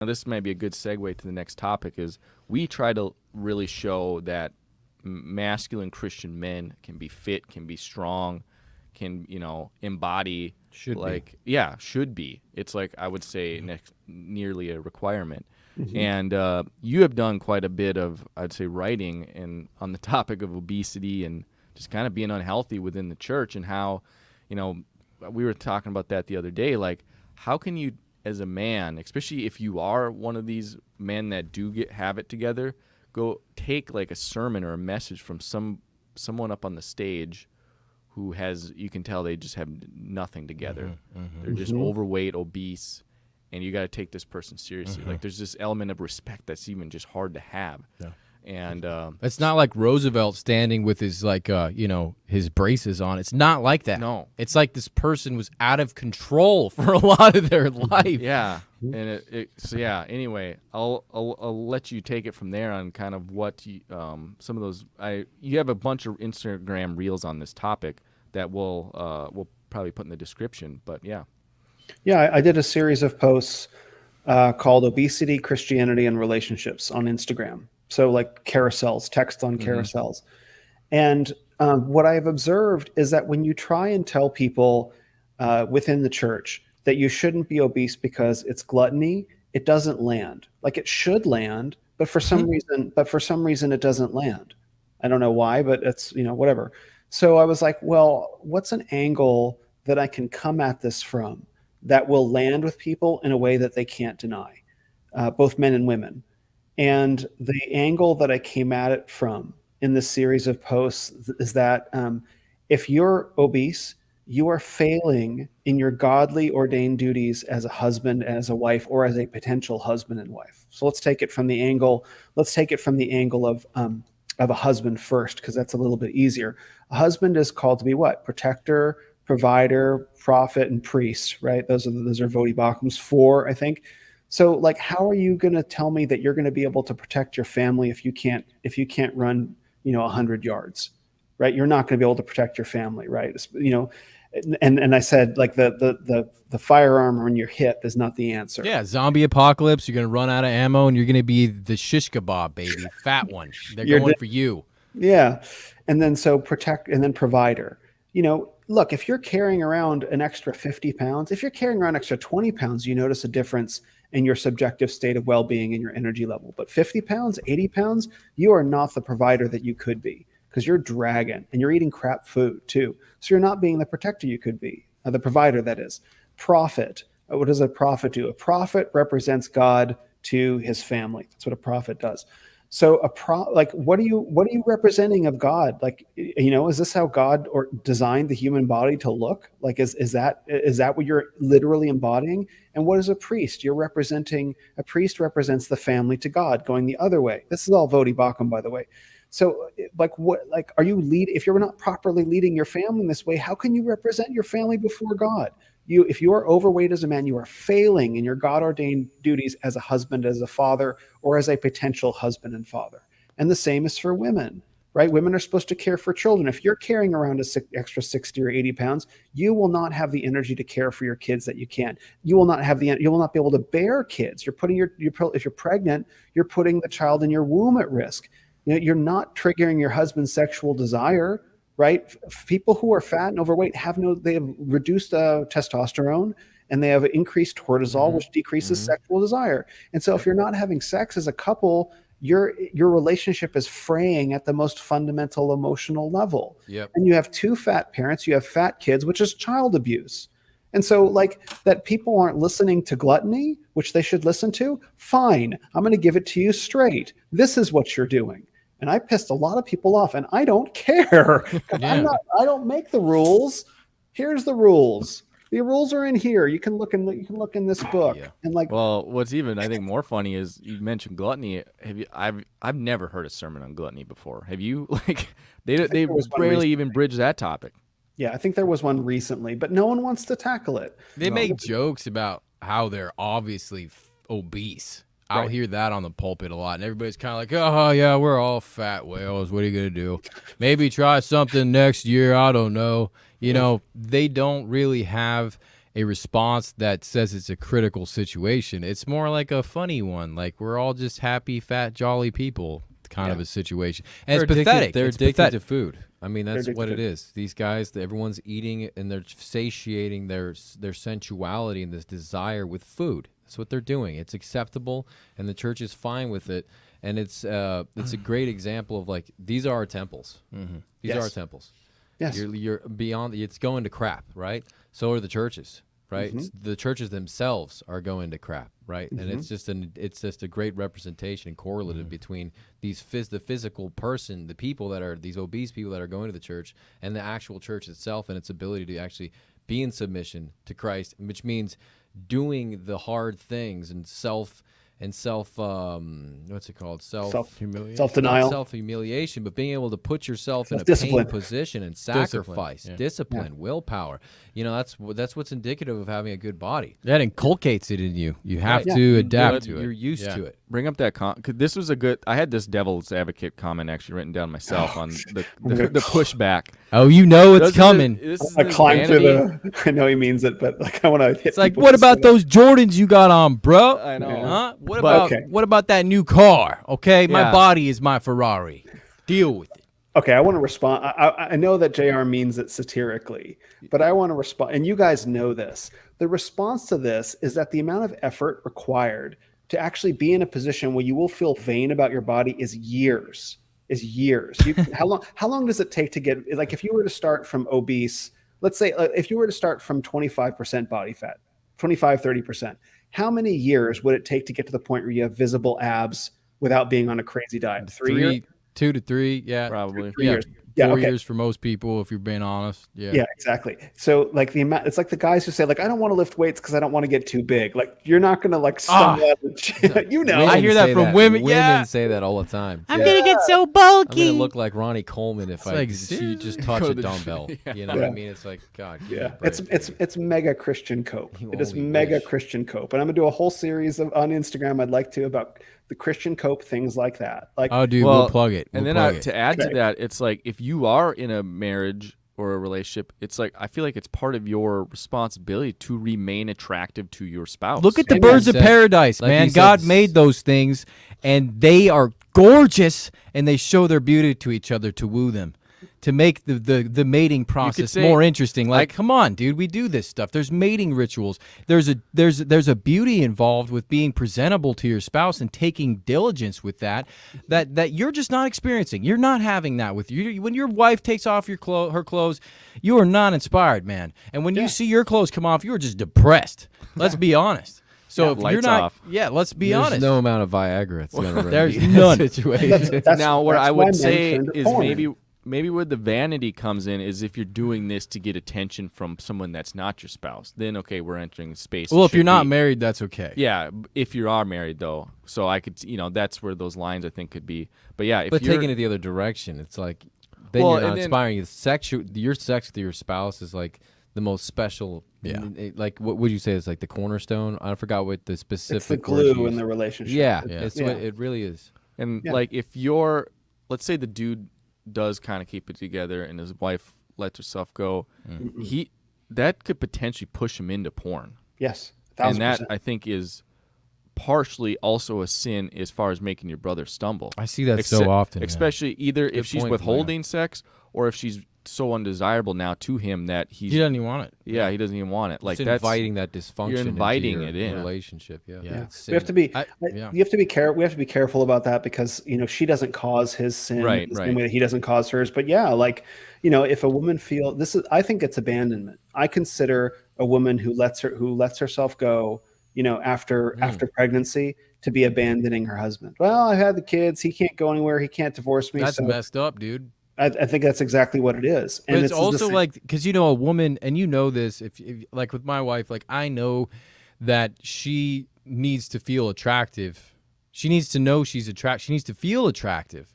Now, this may be a good segue to the next topic. Is we try to really show that masculine Christian men can be fit, can be strong, can embody should be. It's like I would say nearly a requirement. Mm-hmm. And you have done quite a bit of, I'd say, writing on the topic of obesity and just kind of being unhealthy within the church, and how, we were talking about that the other day. Like, how can you, as a man, especially if you are one of these men that do have it together, go take like a sermon or a message from someone up on the stage who has, you can tell they just have nothing together. They're just overweight, obese, and you got to take this person seriously. Like, there's this element of respect that's even just hard to have. Yeah. And it's not like Roosevelt standing with his his braces on. It's not like that. No. It's like this person was out of control for a lot of their life. Yeah. And so yeah, anyway, I'll let you take it from there on kind of what some of those you have a bunch of Instagram reels on this topic that we'll probably put in the description, but yeah. Yeah, I did a series of posts called Obesity, Christianity, and Relationships on Instagram. So like carousels, text on carousels. And what I've observed is that when you try and tell people within the church that you shouldn't be obese because it's gluttony, it doesn't land. Like, it should land, but for some reason it doesn't land. I don't know why, but it's, whatever. So I was like, well, what's an angle that I can come at this from that will land with people in a way that they can't deny, both men and women? And the angle that I came at it from in this series of posts is that if you're obese, you are failing in your godly ordained duties as a husband, as a wife, or as a potential husband and wife. So let's take it from the angle. Let's take it from the angle of a husband first, because that's a little bit easier. A husband is called to be what? Protector, provider, prophet, and priest, right? Those are Vodi Bachman's 4, I think. So, like, how are you going to tell me that you're going to be able to protect your family if you can't run 100 yards, right? You're not going to be able to protect your family, right? And I said, like, the firearm on your hip is not the answer. Yeah, zombie apocalypse. You're going to run out of ammo, and you're going to be the shish kebab, baby, fat one. They're going for you. Yeah, and then protect, and then provider. Look, if you're carrying around an extra 50 pounds, if you're carrying around extra 20 pounds, you notice a difference in your subjective state of well-being and your energy level. But 50 pounds, 80 pounds, you are not the provider that you could be, because you're dragging and you're eating crap food too. So you're not being the protector you could be, the provider, that is. Prophet. What does a prophet do? A prophet represents God to his family. That's what a prophet does. So what are you representing of God? Like, is this how God designed the human body to look? Like, is that what you're literally embodying? And what is a priest? A priest represents the family to God, going the other way. This is all Vodi Bachman, by the way. So, are you if you're not properly leading your family in this way, how can you represent your family before God? If you are overweight as a man, you are failing in your God-ordained duties as a husband, as a father, or as a potential husband and father. And the same is for women, right? Women are supposed to care for children. If you're carrying around extra 60 or 80 pounds, you will not have the energy to care for your kids that you can. You will not be able to bear kids. If you're pregnant, you're putting the child in your womb at risk. You're not triggering your husband's sexual desire. Right? People who are fat and overweight they have reduced testosterone, and they have increased cortisol, which decreases sexual desire. And so if you're not having sex as a couple, your relationship is fraying at the most fundamental emotional level. Yep. And you have two fat parents, you have fat kids, which is child abuse. And so, like, that people aren't listening to Gluttony, which they should listen to, fine. I'm going to give it to you straight. This is what you're doing. And I pissed a lot of people off, and I don't care. Yeah. I don't make the rules. Here's the rules. The rules are in here. You can look in this book. Yeah. And what's even I think more funny is you mentioned gluttony. I've never heard a sermon on gluttony before. Have you? Like, they rarely even bridge that topic. Yeah, I think there was one recently, but no one wants to tackle it. They make jokes about how they're obviously obese. I'll hear that on the pulpit a lot, and everybody's kind of like, oh, yeah, we're all fat whales. What are you going to do? Maybe try something next year. I don't know. They don't really have a response that says it's a critical situation. It's more like a funny one. Like we're all just happy, fat, jolly people kind of a situation. And it's pathetic. They're It's addicted pathetic. to food. I mean, that's what it addicted. is. These guys, everyone's eating and they're satiating their sensuality and this desire with food. That's what they're doing. It's acceptable, and the church is fine with it. And it's a great example of like these are our temples. These are our temples. Yes. You're beyond. It's going to crap, right? So are the churches, right? The churches themselves are going to crap, right? And it's just a great representation and correlative between the physical person, the people that are these obese people that are going to the church, and the actual church itself and its ability to actually be in submission to Christ, which means doing the hard things and self what's it called? Self-denial. Self-humiliation, but being able to put yourself in a Self-discipline. pain position and sacrifice, discipline, willpower. You know, that's what's indicative of having a good body. That inculcates it in you. You have Right. to adapt to You're it. used to it. Bring up that cause this was a good. I had this devil's advocate comment actually written down myself on the pushback. Oh, you know it's Those are the- coming. this is I the climb through vanity- I know he means it, but like I want to hit It's like, people what with about this. those Jordans you got on, bro? I know. Huh? What But- about what about that new car? Okay, my Yeah. body is my Ferrari. Deal with it. Okay, I want to respond. I know that JR means it satirically, but I want to respond. And you guys know this. The response to this is that the amount of effort required to actually be in a position where you will feel vain about your body is years. How long does it take to get, like if you were to start from obese, let's say if you were to start from 25% body fat, 30%, how many years would it take to get to the point where you have visible abs without being on a crazy diet? 3 years? 2 to 3, yeah. Probably. 3 years. Yeah, 4 okay. years for most people, if you're being honest. Yeah. Yeah, exactly. So like the amount, it's like the guys who say like, I don't want to lift weights because I don't want to get too big. Like you're not going to like stumble out of the gym. You know, I hear that say from women. Yeah. Women say that all the time. I'm gonna get so I'm bulky. gonna look like Ronnie Coleman if like, she just touch Go a to the dumbbell. gym. You know what I mean? It's like God. give me a yeah, break. it's mega Christian cope. You It is only mega wish. Christian cope, and I'm gonna do a whole series on Instagram. I'd like to about the Christian cope things like that. Like, Oh, dude, Well, we'll plug it. And We'll then plug it. to add to Okay. that, it's like if you are in a marriage or a relationship, it's like I feel like it's part of your responsibility to remain attractive to your spouse. Look at the Amen. birds of Said- paradise, like man. he said, God made those things, and they are gorgeous, and they show their beauty to each other to woo them, to make the mating process say- more interesting. Like, like- come on, dude, we do this stuff. There's mating rituals. There's a beauty involved with being presentable to your spouse and taking diligence with that you're just not experiencing. You're not having that with you. When your wife takes off her clothes, you are not inspired, man. And when you see your clothes come off, you are just depressed. Let's be honest. So if you're lights not, off. let's be There's honest. no amount of Viagra that's gonna There's remedy none. that situation. Now, what that's I why would men say turn to is porn. maybe where the vanity comes in is if you're doing this to get attention from someone that's not your spouse, then okay, we're entering space. Well, it if you're should not be. married, that's okay. Yeah, if you are married though, so I could, that's where those lines I think could be. But yeah, if But you're taking it the other direction, it's like then Well, you're not and then- inspiring. Your sex with your spouse is like the most special. Yeah. Like what would you say is like the cornerstone? I forgot what the specific. it's the word glue you in used. the relationship. Yeah, Yeah. it's Yeah. what it really is. And Yeah. like if let's say the dude does kind of keep it together and his wife lets herself go, that could potentially push him into porn. Yes, And that 1,000%. I think is partially also a sin as far as making your brother stumble. I see that Exce- so often. man. especially either if she's point, withholding sex or if she's so undesirable now to him that He doesn't even want it. he doesn't even want it. Like It's that's inviting that dysfunction. you're inviting into it your in. relationship. Yeah, Yeah. It's We have sin. to be. yeah. You have to be careful. We have to be careful about that because she doesn't cause his sin Right, the same right. way that he doesn't cause hers. But yeah, like if a woman feel this is, I think it's abandonment. I consider a woman who lets herself go, after pregnancy to be abandoning her husband. Well, I had the kids. He can't go anywhere. He can't divorce me. That's so messed up, dude. I think that's exactly what it is. But it's the also same- like because a woman, and this, if like with my wife, like I know that she needs to feel attractive. She needs to know she's attractive. She needs to feel attractive.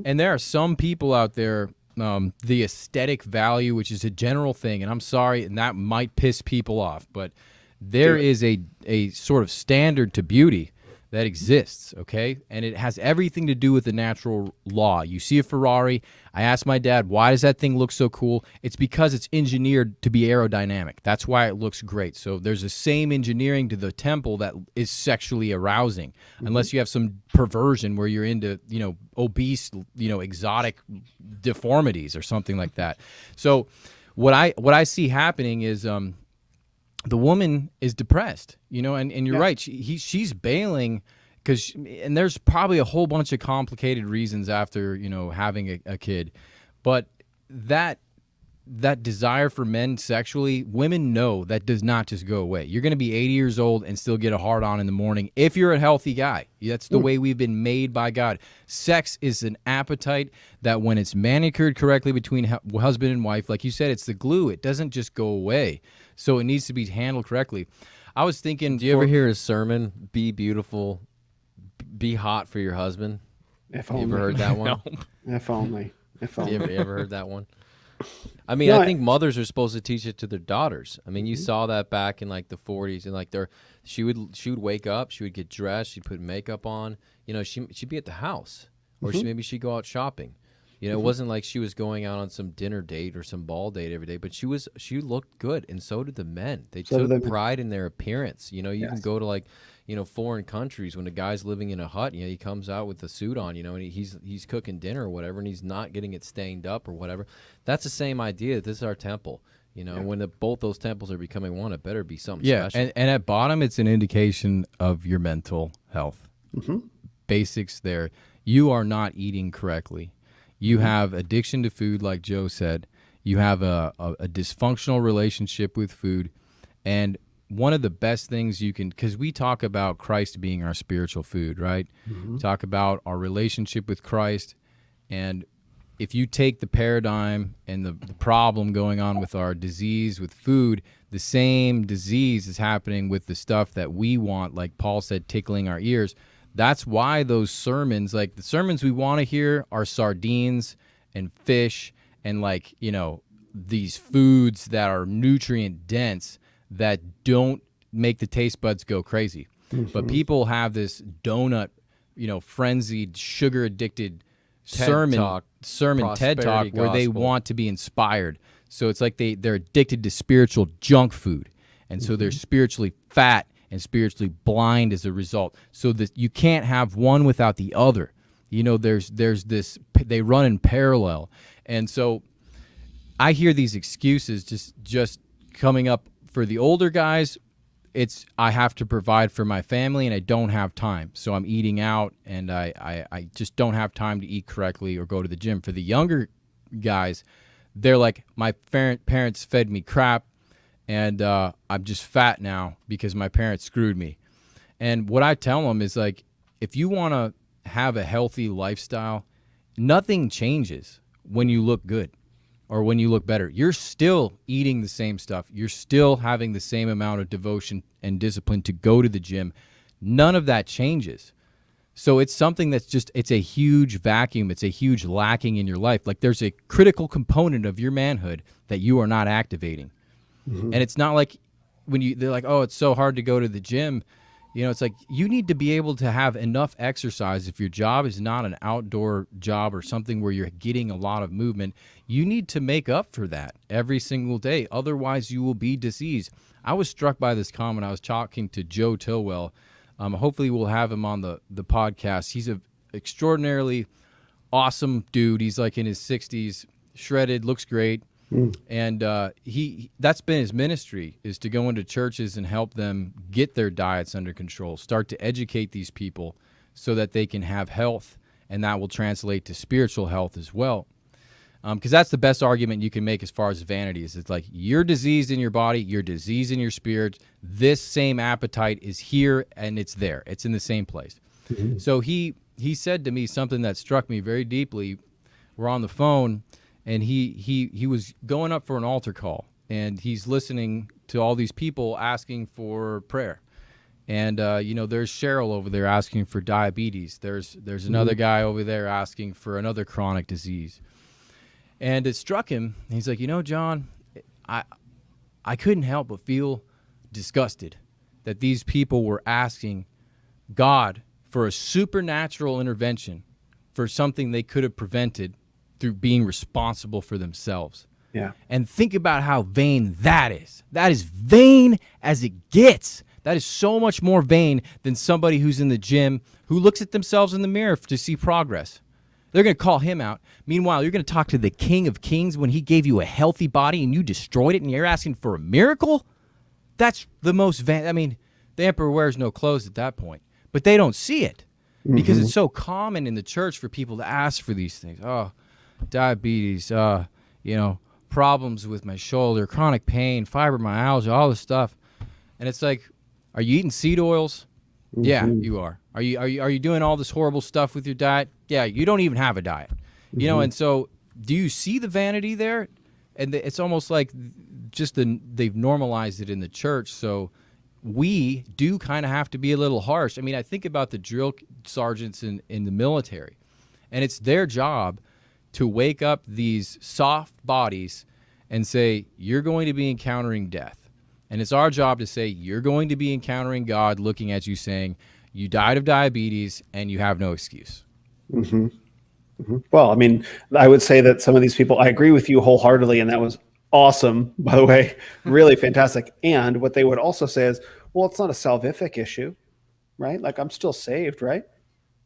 And there are some people out there, the aesthetic value, which is a general thing, and I'm sorry, and that might piss people off, but there is a sort of standard to beauty that exists, okay? And it has everything to do with the natural law. You see a Ferrari. I asked my dad, why does that thing look so cool? It's because it's engineered to be aerodynamic. That's why it looks great. So there's the same engineering to the temple that is sexually arousing, unless you have some perversion where you're into, obese, exotic deformities or something like that. So what I see happening is the woman is depressed, and you're right. She's bailing and there's probably a whole bunch of complicated reasons after, having a kid. But that desire for men sexually, women know that does not just go away. You're going to be 80 years old and still get a hard on in the morning if you're a healthy guy. That's the way we've been made by God. Sex is an appetite that when it's manicured correctly between husband and wife, like you said, it's the glue. It doesn't just go away. So it needs to be handled correctly. I was thinking... Do you ever hear his sermon, Be Beautiful, Be Hot for Your Husband? If You only. ever heard that one? No. If only. You ever heard that one? I mean, I think mothers are supposed to teach it to their daughters. I mean, you saw that back in like the 40s, and she would wake up, she would get dressed, she'd put makeup on. She'd be at the house, or maybe she'd go out shopping. It wasn't like she was going out on some dinner date or some ball date every day, but she looked good, and so did the men. They took pride in their appearance. You can go to foreign countries when a guy's living in a hut. He comes out with a suit on, and he's cooking dinner or whatever, and he's not getting it stained up or whatever. That's the same idea. This is our temple. When both those temples are becoming one, it better be something special. And at bottom, it's an indication of your mental health. Basics there. You are not eating correctly. You have addiction to food, like Joe said. You have a dysfunctional relationship with food. And one of the best things you can, because we talk about Christ being our spiritual food, right? We talk about our relationship with Christ. And if you take the paradigm and the problem going on with our disease with food, the same disease is happening with the stuff that we want, like Paul said, tickling our ears. That's why those sermons, like the sermons we want to hear, are sardines and fish and these foods that are nutrient dense that don't make the taste buds go crazy. But people have this donut, frenzied, sugar addicted sermon TED Talk where they want to be inspired. So it's like they're addicted to spiritual junk food, and so they're spiritually fat and spiritually blind as a result. So that you can't have one without the other. There's this, they run in parallel. And so I hear these excuses just coming up for the older guys. It's, I have to provide for my family and I don't have time. So I'm eating out and I just don't have time to eat correctly or go to the gym. For the younger guys, they're like, my parents fed me crap. And I'm just fat now because my parents screwed me. And what I tell them is if you want to have a healthy lifestyle, nothing changes when you look good or when you look better. You're still eating the same stuff. You're still having the same amount of devotion and discipline to go to the gym. None of that changes. So it's something that's it's a huge vacuum. It's a huge lacking in your life. There's a critical component of your manhood that you are not activating. And it's not like when they're like, oh, it's so hard to go to the gym. It's like you need to be able to have enough exercise. If your job is not an outdoor job or something where you're getting a lot of movement, you need to make up for that every single day. Otherwise, you will be diseased. I was struck by this comment. I was talking to Joe Tillwell. Hopefully, we'll have him on the podcast. He's an extraordinarily awesome dude. He's in his 60s, shredded, looks great. And that's been his ministry, is to go into churches and help them get their diets under control, start to educate these people so that they can have health, and that will translate to spiritual health as well. Because that's the best argument you can make as far as vanity is. It's you're diseased in your body, you're diseased in your spirit. This same appetite is here and it's there. It's in the same place. So he said to me something that struck me very deeply. We're on the phone. And he was going up for an altar call, and he's listening to all these people asking for prayer. And there's Cheryl over there asking for diabetes. There's another guy over there asking for another chronic disease. And it struck him. He's like, John, I couldn't help but feel disgusted that these people were asking God for a supernatural intervention for something they could have prevented through being responsible for themselves. Yeah. And think about how vain that is. That is vain as it gets. That is so much more vain than somebody who's in the gym who looks at themselves in the mirror to see progress. They're going to call him out. Meanwhile, you're going to talk to the King of Kings when he gave you a healthy body and you destroyed it and you're asking for a miracle? That's the most vain. I mean, the emperor wears no clothes at that point. But they don't see it because it's so common in the church for people to ask for these things. Oh, diabetes, problems with my shoulder, chronic pain, fibromyalgia, all this stuff. And it's like, are you eating seed oils? Yeah, you are. Are you doing all this horrible stuff with your diet? Yeah, you don't even have a diet. And so do you see the vanity there? And it's almost like they've normalized it in the church. So we do kind of have to be a little harsh. I mean, I think about the drill sergeants in the military, and it's their job to wake up these soft bodies and say, you're going to be encountering death. And it's our job to say, you're going to be encountering God looking at you saying, you died of diabetes and you have no excuse. Well, I mean, I would say that some of these people, I agree with you wholeheartedly, and that was awesome, by the way, really fantastic. And what they would also say is, well, it's not a salvific issue, right? Like, I'm still saved, right?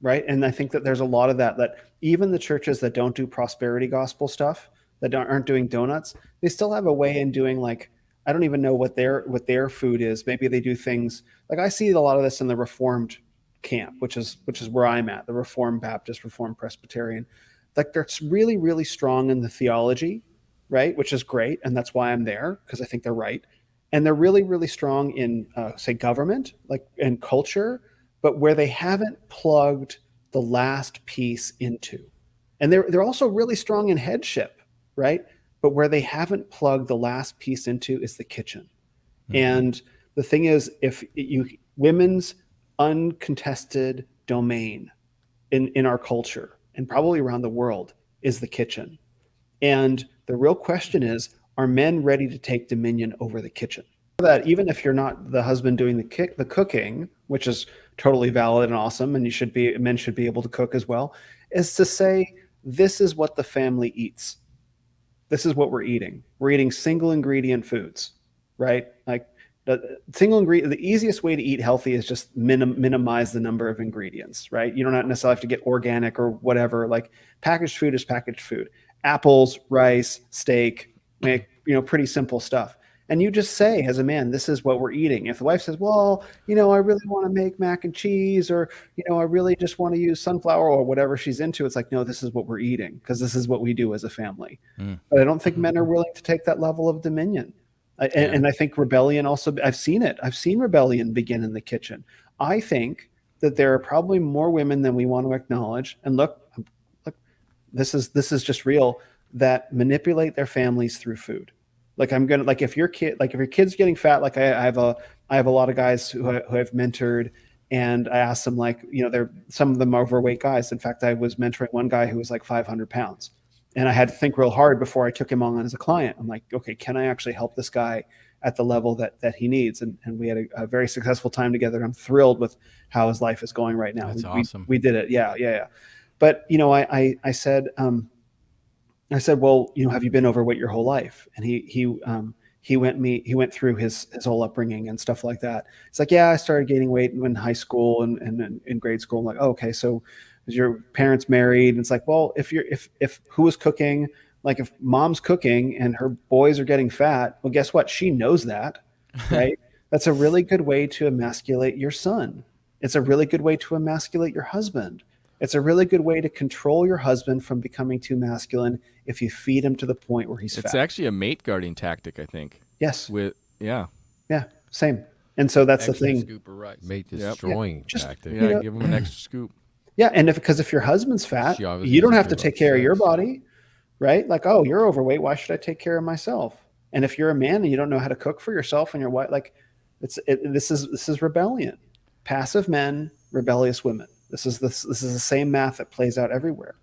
Right. And I think that there's a lot of that even the churches that don't do prosperity gospel stuff, that aren't doing donuts, they still have a way in doing, like, I don't even know what their food is. Maybe they do things like, I see a lot of this in the Reformed camp, which is where I'm at, the Reformed Baptist, Reformed Presbyterian. Like, they're really, really strong in the theology, right? Which is great. And that's why I'm there, because I think they're right. And they're really, really strong in, say, government, like, and culture, but where they haven't plugged the last piece into. And they're also really strong in headship, right? But where they haven't plugged the last piece into is the kitchen. And the thing is, if women's uncontested domain in our culture and probably around the world is the kitchen. And the real question is, are men ready to take dominion over the kitchen? That even if you're not the husband doing the cooking, which is totally valid and awesome, and men should be able to cook as well, is to say, this is what the family eats. This is what we're eating. We're eating single ingredient foods, right? Like, the easiest way to eat healthy is just minimize the number of ingredients, right? You don't necessarily have to get organic or whatever. Like, packaged food is packaged food. Apples, rice, steak, pretty simple stuff. And you just say, as a man, this is what we're eating. If the wife says, well, I really want to make mac and cheese, or, I really just want to use sunflower or whatever she's into, it's like, no, this is what we're eating because this is what we do as a family. But I don't think men are willing to take that level of dominion. And I think rebellion also, I've seen it. I've seen rebellion begin in the kitchen. I think that there are probably more women than we want to acknowledge. And look, this is just real, that manipulate their families through food. Like, if your kid's getting fat, like I have a lot of guys who I've mentored, and I asked them, like, some of them are overweight guys. In fact, I was mentoring one guy who was like 500 pounds. And I had to think real hard before I took him on as a client. I'm like, okay, can I actually help this guy at the level that he needs? And we had a very successful time together. I'm thrilled with how his life is going right now. That's awesome. We did it. Yeah. But, I said, well, have you been overweight your whole life? And he went through his whole upbringing and stuff like that. It's like, yeah, I started gaining weight in high school and in grade school. I'm like, oh, okay, so was your parents married? And it's like, well, if who was cooking? Like, if mom's cooking and her boys are getting fat, well, guess what? She knows that, right? That's a really good way to emasculate your son. It's a really good way to emasculate your husband. It's a really good way to control your husband from becoming too masculine if you feed him to the point where he's fat. It's actually a mate guarding tactic, I think. Yes. Yeah, same. And so that's Extra the thing. Scoop of rice. Mate destroying tactic. Yeah, give him an extra scoop. Yeah, and because if your husband's fat, She obviously you don't doesn't have to give take up care of your sex. body, right? Like, oh, you're overweight. Why should I take care of myself? And if you're a man and you don't know how to cook for yourself and your wife, like, this is rebellion. Passive men, rebellious women. This is the same math that plays out everywhere.